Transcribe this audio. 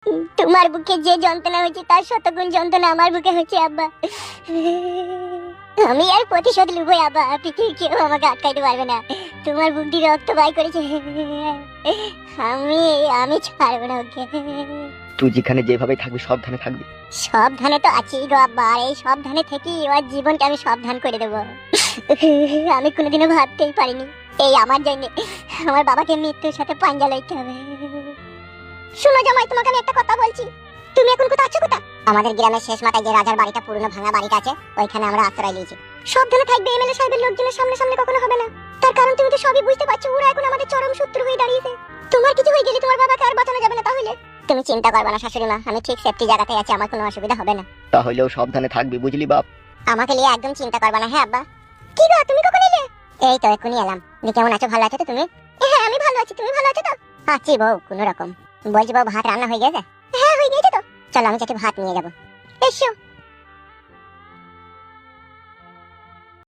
তোমার বুকে যে যন্ত্রণা হয়েছে তার শতগুণ যন্ত্রণা আমার বুকে হচ্ছে আব্বা। আমি আর প্রতিশোধ লুবো আব্বা, পৃথিবীর কেউ আমাকে আটকাইতে পারবে না। তোমার বুক দিয়ে রক্ত বাই করেছে, আমি আমি ছাড়বো না ওকে। তুই যেখানে যেভাবে থাকবি সাবধানে থাকবি। সাবধানে তো আছি গো আব্বা, আর এই সাবধানে থেকে ওর জীবনকে আমি সাবধান করে দেবো। আমি কোনোদিনও ভাবতেই পারিনি এই আমার জন্য আমার বাবাকে মৃত্যুর সাথে পাঞ্জা লইতে হবে। শোনো জামাই, তোমাকে আমি একটা কথা বলছি। তুমি এখন কোথায় আছো? কোথায়? আমাদের গ্রামের শেষ মাথায় যে রাজার বাড়িটা, পুরনো ভাঙা বাড়িটা আছে, ওইখানে আমরা আশ্রয় নিয়েছি। সাবধানে থাকবে, এমএলএ সাহেবের লোকজনের সামনে সামনে কখনো হবে না। তার কারণ তুমি তো সবই বুঝতে পারছো, ওরা এখন আমাদের চরম শত্রু হয়ে দাঁড়িয়েছে। তোমার কিছু হয়ে গেলে তোমার বাবাকে আর বাঁচানো যাবে না। তাহলে তুমি চিন্তা করবে না শাশুড়ি মা, আমি ঠিক সেফটি জায়গাতে আছি, আমার কোনো অসুবিধা হবে না। তাহলেও সাবধানে থাকবি, বুঝলি বাপ? আমাকে নিয়ে একদম চিন্তা করবে না। হ্যাঁ আব্বা। কি গো, তুমি কখন এলে? এই তো এখনই এলাম। তুমি কেমন আছো? ভালো আছো তো তুমি? হ্যাঁ আমি ভালো আছি, তুমি ভালো আছো তো? আছি বউ, কোনো রকম। বলছি বউ, ভাত রান্না হয়ে গেছে? হ্যাঁ হয়ে গেছে তো। চলো আমি চাটি ভাত নিয়ে যাবো। এসো।